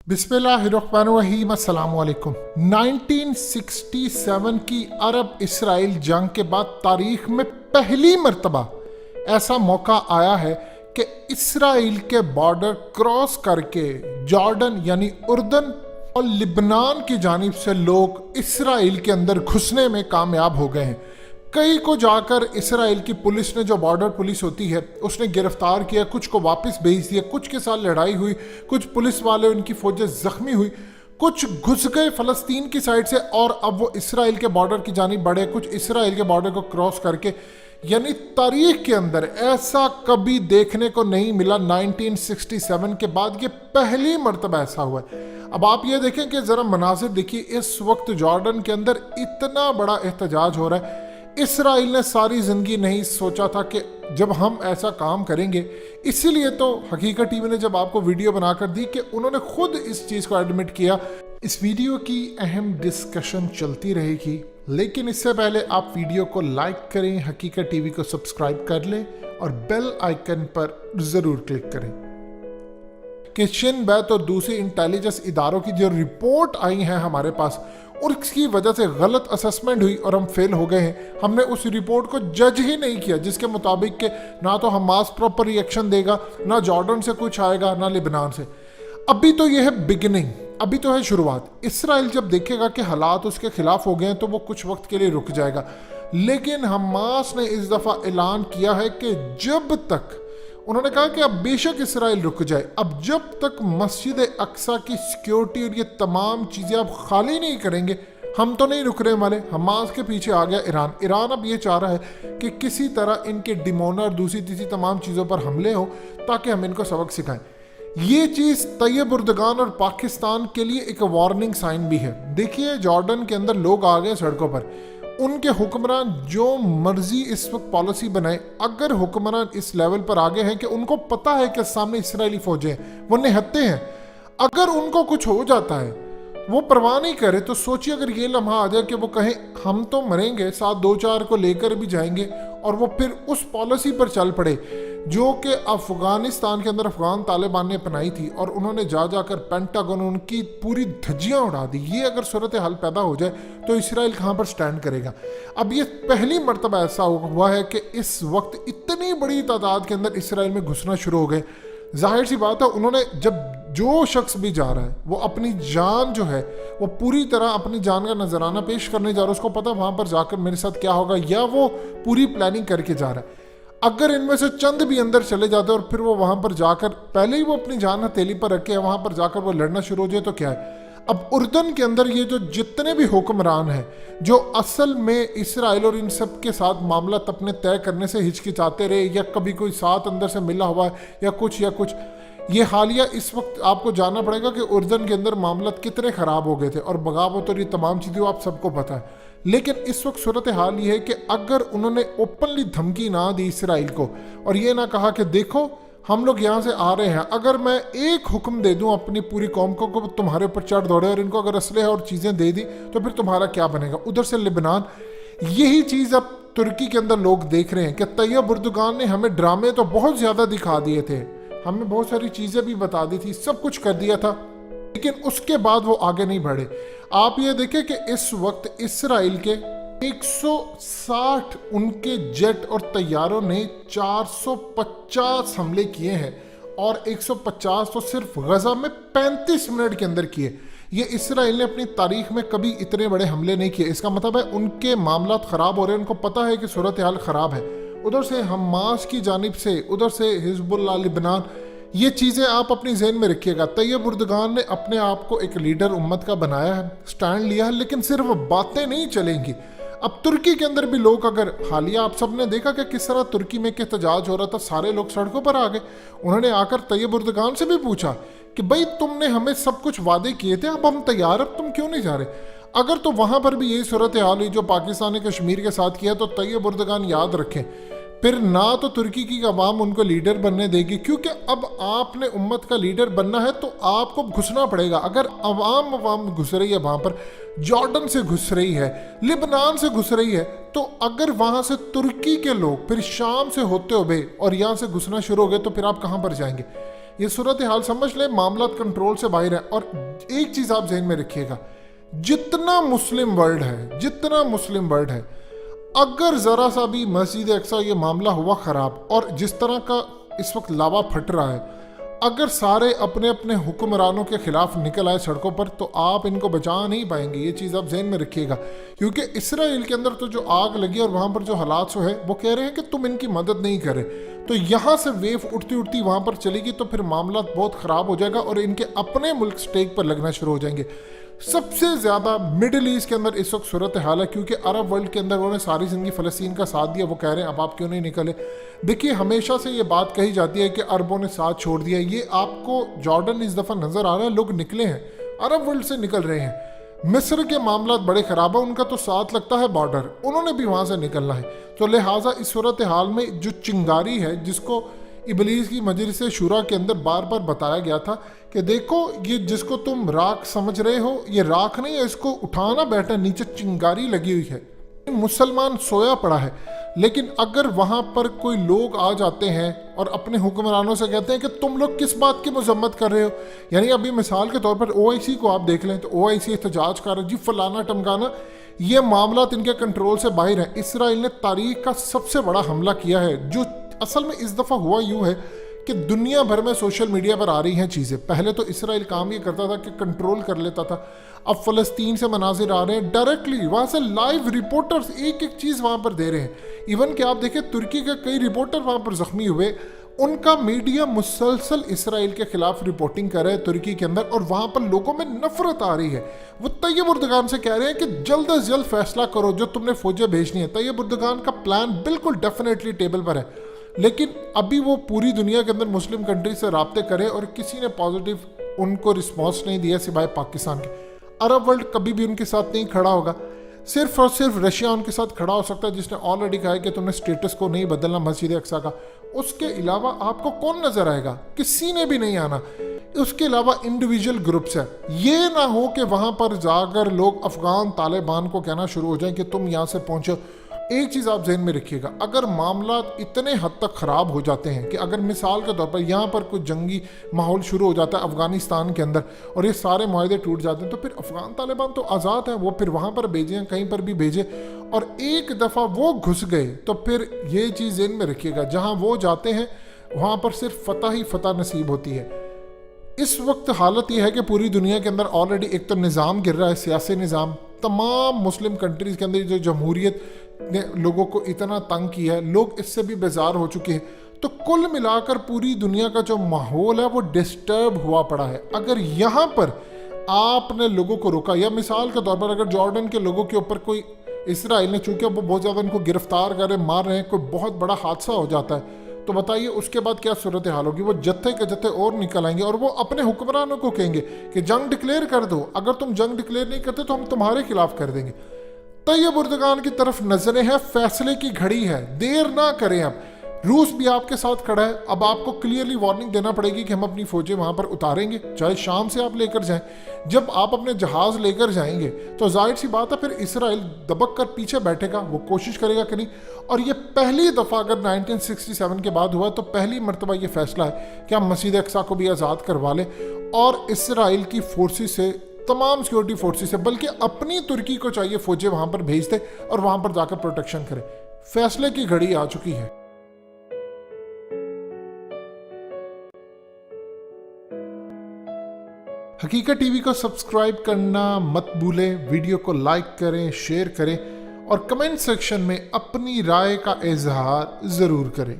बिस्मिल्लाहिर्रहमानिर्रहीम अस्सलाम वालेकुम। 1967 की अरब इसराइल जंग के बाद तारीख में पहली मर्तबा ऐसा मौका आया है कि इसराइल के बॉर्डर क्रॉस करके जॉर्डन यानी उर्दन और लिबनान की जानिब से लोग इसराइल के अंदर घुसने में कामयाब हो गए हैं। कई को जाकर इसराइल की पुलिस ने, जो बॉर्डर पुलिस होती है, उसने गिरफ्तार किया, कुछ को वापस भेज दिया, कुछ के साथ लड़ाई हुई, कुछ पुलिस वाले उनकी फौजें जख्मी हुई, कुछ घुस गए फ़लस्तीन की साइड से और अब वो इसराइल के बॉर्डर की जानिब बढ़े, कुछ इसराइल के बॉर्डर को क्रॉस करके। यानी तारीख के अंदर ऐसा कभी देखने को नहीं मिला। 1967 के बाद ये पहली मर्तबा ऐसा हुआ है। अब आप ये देखें कि ज़रा मनाजिर देखिए, इस वक्त जॉर्डन के अंदर इतना बड़ा एहतजाज हो रहा है। इसराइल ने सारी ज़िंदगी नहीं सोचा था कि जब हम ऐसा काम करेंगे, इसीलिए तो हकीकत टीवी ने जब आपको वीडियो बनाकर दी कि उन्होंने खुद इस चीज़ को एडमिट किया। इस वीडियो की अहम डिस्कशन चलती रहेगी, लेकिन इससे पहले आप वीडियो को लाइक करें, हकीकत टीवी को सब्सक्राइब कर लें और बेल आइकन पर ज़रूर क्लिक करें कि शिन बैत और दूसरी इंटेलिजेंस इदारों की जो रिपोर्ट आई है हमारे पास, और इसकी वजह से गलत असेसमेंट हुई और हम फेल हो गए हैं। हमने उस रिपोर्ट को जज ही नहीं किया जिसके मुताबिक के ना तो हमास प्रॉपर रिएक्शन देगा, ना जॉर्डन से कुछ आएगा, ना लिबनान से। अभी तो यह है बिगिनिंग, अभी तो है शुरुआत। इसराइल जब देखेगा कि हालात उसके खिलाफ हो गए हैं तो वो कुछ वक्त के लिए रुक जाएगा, लेकिन हमास ने इस दफ़ा ऐलान किया है कि जब तक, उन्होंने कहा कि अब बेशक इसराइल रुक जाए, अब जब तक मस्जिद अक्सा की सिक्योरिटी और ये तमाम चीज़ें आप खाली नहीं करेंगे, हम तो नहीं रुक रहे वाले। हमास के पीछे आ गया ईरान। ईरान अब ये चाह रहा है कि किसी तरह इनके डिमोना और दूसरी तीसरी तमाम चीज़ों पर हमले हों ताकि हम इनको सबक सिखाएं। ये चीज़ तैयब उर्दगान और पाकिस्तान के लिए एक वार्निंग साइन भी है। देखिए, जॉर्डन के अंदर लोग आ गए सड़कों पर, उनके हुक्मरान जो मर्जी इस वक्त पॉलिसी बनाए, अगर हुक्मरान इस लेवल पर आगे हैं कि उनको पता है कि सामने इसराइली फौजें हैं, वो निहत्ते हैं, अगर उनको कुछ हो जाता है वो परवाह नहीं करे, तो सोचिए अगर ये लम्हा आ जाए कि वो कहें हम तो मरेंगे, साथ दो चार को लेकर भी जाएंगे, और वो फिर उस पॉलिसी पर चल पड़े जो कि अफगानिस्तान के अंदर अफगान तालिबान ने अपनाई थी, और उन्होंने जा जाकर पेंटागन उनकी पूरी धज्जियां उड़ा दी। ये अगर सूरत हाल पैदा हो जाए तो इसराइल कहाँ पर स्टैंड करेगा। अब ये पहली मर्तबा ऐसा हुआ है कि इस वक्त इतनी बड़ी तादाद के अंदर इसराइल में घुसना शुरू हो गए। जाहिर सी बात है, उन्होंने जब जो शख्स भी जा रहा है वो अपनी जान जो है वो पूरी तरह अपनी जान का नजराना पेश करने जा रहा है, उसको पता वहां पर जाकर मेरे साथ क्या होगा, या वो पूरी प्लानिंग करके जा रहा है। अगर इनमें से चंद भी अंदर चले जाते हैं और फिर वो वहां पर जाकर पहले ही वो अपनी जान हथेली पर रखे, वहां पर जाकर वो लड़ना शुरू हो जाए तो क्या है। अब उर्दन के अंदर ये जो जितने भी हुक्मरान हैं जो असल में इसराइल और इन सब के साथ मामला अपने तय करने से हिचकिचाते रहे, या कभी कोई साथ अंदर से मिला हुआ है या कुछ, ये हालिया इस वक्त आपको जानना पड़ेगा कि उर्दन के अंदर मामला कितने ख़राब हो गए थे, और बगावत और ये तमाम चीज़ें आप सबको पता है। लेकिन इस वक्त सूरत हाल ये है कि अगर उन्होंने ओपनली धमकी ना दी इसराइल को और ये ना कहा कि देखो हम लोग यहाँ से आ रहे हैं, अगर मैं एक हुक्म दे दूँ अपनी पूरी कौम को तुम्हारे ऊपर चढ़ दौड़े और इनको अगर असलहे और चीज़ें दे दी तो फिर तुम्हारा क्या बनेगा। उधर से लिबनान, यही चीज़ अब तुर्की के अंदर लोग देख रहे हैं कि तैयब उर्दगान ने हमें ड्रामे तो बहुत ज़्यादा दिखा दिए थे, हमें बहुत सारी चीज़ें भी बता दी थी, सब कुछ कर दिया था, लेकिन उसके बाद वो आगे नहीं बढ़े। आप ये देखें कि इस वक्त इसराइल के 160 उनके जेट और तैयारों ने 450 हमले किए हैं, और 150 तो सिर्फ गजा में 35 मिनट के अंदर किए। ये इसराइल ने अपनी तारीख में कभी इतने बड़े हमले नहीं किए। इसका मतलब है उनके मामला ख़राब हो रहे हैं, उनको पता है कि सूरत हाल ख़राब है। उधर से हमास की जानिब से, उधर से हिजबुल्लाह लिबनान, ये चीज़ें आप अपनी जहन में रखिएगा। तैयब उर्दगान ने अपने आप को एक लीडर उम्मत का बनाया है, स्टैंड लिया है, लेकिन सिर्फ बातें नहीं चलेंगी। अब तुर्की के अंदर भी लोग, अगर हालिया आप सब ने देखा कि किस तरह तुर्की में एहतजाज हो रहा था, सारे लोग सड़कों पर आ गए। उन्होंने आकर तैयब उर्दगान से भी पूछा कि भाई तुमने हमें सब कुछ वादे किए थे, अब हम तैयार, अब तुम क्यों नहीं जा रहे। अगर तो वहाँ पर भी यही सूरत हाल हुई जो पाकिस्तान ने कश्मीर के साथ किया, तो तैयब उर्दगान याद रखें, फिर ना तो तुर्की की अवाम उनको लीडर बनने देगी, क्योंकि अब आपने उम्मत का लीडर बनना है तो आपको घुसना पड़ेगा। अगर अवाम घुस रही है वहाँ पर, जॉर्डन से घुस रही है, लिबनान से घुस रही है, तो अगर वहाँ से तुर्की के लोग फिर शाम से होते हुए और यहाँ से घुसना शुरू हो गए तो फिर आप कहाँ पर जाएंगे। ये सूरत हाल समझ ले, मामलात कंट्रोल से बाहर है। और एक चीज़ आप ज़हन में रखिएगा, जितना मुस्लिम वर्ल्ड है, अगर ज़रा सा भी मस्जिद अक्सा ये मामला हुआ ख़राब और जिस तरह का इस वक्त लावा फट रहा है, अगर सारे अपने अपने हुक्मरानों के खिलाफ निकल आए सड़कों पर, तो आप इनको बचा नहीं पाएंगे। ये चीज़ आप जहन में रखिएगा, क्योंकि इसराइल के अंदर तो जो आग लगी और वहाँ पर जो हालात है, वो कह रहे हैं कि तुम इनकी मदद नहीं करे। तो यहाँ से वेव उठती उठती वहाँ पर चलेगी, तो फिर मामला बहुत ख़राब हो जाएगा और इनके अपने मुल्क स्टेक पर लगना शुरू हो जाएंगे। सबसे ज़्यादा मिडिल ईस्ट के अंदर इस वक्त सूरत हाल है, क्योंकि अरब वर्ल्ड के अंदर उन्होंने सारी ज़िंदगी फ़लस्तीन का साथ दिया। वो कह रहे हैं अब आप क्यों नहीं निकले। देखिए, हमेशा से ये बात कही जाती है कि अरबों ने साथ छोड़ दिया। ये आपको जॉर्डन इस दफ़ा नज़र आ रहा है, लोग निकले हैं, अरब वर्ल्ड से निकल रहे हैं। मिस्र के मामला बड़े ख़राब है, उनका तो साथ लगता है बॉर्डर, उन्होंने भी वहाँ से निकलना है। तो लिहाजा इस सूरत हाल में जो चिंगारी है, जिसको इबलीस की मजलिस शूरा के अंदर बार बार बताया गया था कि देखो, ये जिसको तुम राख समझ रहे हो, ये राख नहीं है, इसको उठाना बैठा, नीचे चिंगारी लगी हुई है। मुसलमान सोया पड़ा है, लेकिन अगर वहाँ पर कोई लोग आ जाते हैं और अपने हुक्मरानों से कहते हैं कि तुम लोग किस बात की मजम्मत कर रहे हो, यानी अभी मिसाल के तौर पर OIC को आप देख लें, तो OIC एहतजाज कर रहा है जी, फलाना टमकाना, ये मामला इनके कंट्रोल से बाहर है। इसराइल ने तारीख का सबसे बड़ा हमला किया है, जो असल में इस दफ़ा हुआ यूँ है कि दुनिया भर में सोशल मीडिया पर आ रही हैं चीज़ें। पहले तो इसराइल काम ये करता था कि कंट्रोल कर लेता था, अब फ़लस्तीन से मनाजिर आ रहे हैं, डायरेक्टली वहाँ से लाइव रिपोर्टर्स एक एक चीज़ वहाँ पर दे रहे हैं। इवन कि आप देखें, तुर्की के कई रिपोर्टर वहाँ पर ज़ख्मी हुए, उनका मीडिया मुसलसल इसराइल के खिलाफ रिपोर्टिंग कर रहा है तुर्की के अंदर, और वहाँ पर लोगों में नफरत आ रही है। वो तैयब उर्दगान से कह रहे हैं कि जल्द अज जल्द फैसला करो, जो तुमने फौजें भेजनी है। तैयब उर्दगान का प्लान बिल्कुल डेफिनेटली टेबल पर है, लेकिन अभी वो पूरी दुनिया के अंदर मुस्लिम कंट्री से राब्ते करे और किसी ने पॉजिटिव उनको रिस्पॉन्स नहीं दिया सिवाय पाकिस्तान के। अरब वर्ल्ड कभी भी उनके साथ नहीं खड़ा होगा, सिर्फ और सिर्फ रशिया उनके साथ खड़ा हो सकता है, जिसने ऑलरेडी कहा है कि तुमने स्टेटस को नहीं बदलना मस्जिद अक्सा का। उसके अलावा आपको कौन नजर आएगा? किसी ने भी नहीं आना। उसके अलावा इंडिविजुअल ग्रुप्स है। ये ना हो कि वहाँ पर जाकर लोग अफगान तालिबान को कहना शुरू हो जाए कि तुम यहाँ से पहुँचो। एक चीज़ आप जहन में रखिएगा, अगर मामला इतने हद तक ख़राब हो जाते हैं कि अगर मिसाल के तौर पर यहाँ पर कोई जंगी माहौल शुरू हो जाता है अफ़गानिस्तान के अंदर और ये सारे माहदे टूट जाते हैं, तो फिर अफ़गान तालिबान तो आज़ाद है, वो फिर वहाँ पर भेजें, कहीं पर भी भेजें, और एक दफ़ा वो घुस गए तो फिर ये चीज़ जहन में रखिएगा, जहाँ वो जाते हैं वहाँ पर सिर्फ फ़तह ही फ़तह नसीब होती है। इस वक्त हालत ये है कि पूरी दुनिया के अंदर ऑलरेडी एक तो निज़ाम गिर रहा है, सियासी निज़ाम। तमाम मुस्लिम कंट्रीज़ के अंदर जो जमहूरियत ने लोगों को इतना तंग किया है, लोग इससे भी बेजार हो चुके हैं। तो कुल मिलाकर पूरी दुनिया का जो माहौल है वो डिस्टर्ब हुआ पड़ा है। अगर यहाँ पर आपने लोगों को रोका, या मिसाल के तौर पर अगर जॉर्डन के लोगों के ऊपर कोई इसराइल ने, चूँकि वो बहुत ज़्यादा इनको गिरफ्तार कर रहे, मार रहे हैं, कोई बहुत बड़ा हादसा हो जाता है, तो बताइए उसके बाद क्या सूरत हाल होगी। वो जत्थे के जत्थे और निकल आएंगे और वो अपने हुक्मरानों को कहेंगे कि जंग डिक्लेयर कर दो, अगर तुम जंग डिक्लेयर नहीं करते तो हम तुम्हारे खिलाफ कर देंगे। तैयब उर्दगान की तरफ नजरें हैं, फैसले की घड़ी है, देर ना करें। अब रूस भी आपके साथ खड़ा है, अब आपको क्लियरली वार्निंग देना पड़ेगी कि हम अपनी फौजें वहां पर उतारेंगे, चाहे शाम से आप लेकर जाएं। जब आप अपने जहाज लेकर जाएंगे तो जाहिर सी बात है फिर इसराइल दबक कर पीछे बैठेगा, वो कोशिश करेगा कि नहीं। और ये पहली दफ़ा अगर 1967 के बाद हुआ तो पहली मरतबा ये फैसला है कि हम मस्जिद अक्सा को भी आज़ाद करवा लें और इसराइल की फोर्सेस से, तमाम सिक्योरिटी फोर्सेस से, बल्कि अपनी तुर्की को चाहिए फौजें वहां पर भेज दे और वहां पर जाकर प्रोटेक्शन करें। फैसले की घड़ी आ चुकी है। हकीकत टीवी को सब्सक्राइब करना मत भूलें, वीडियो को लाइक करें, शेयर करें और कमेंट सेक्शन में अपनी राय का इजहार ज़रूर करें।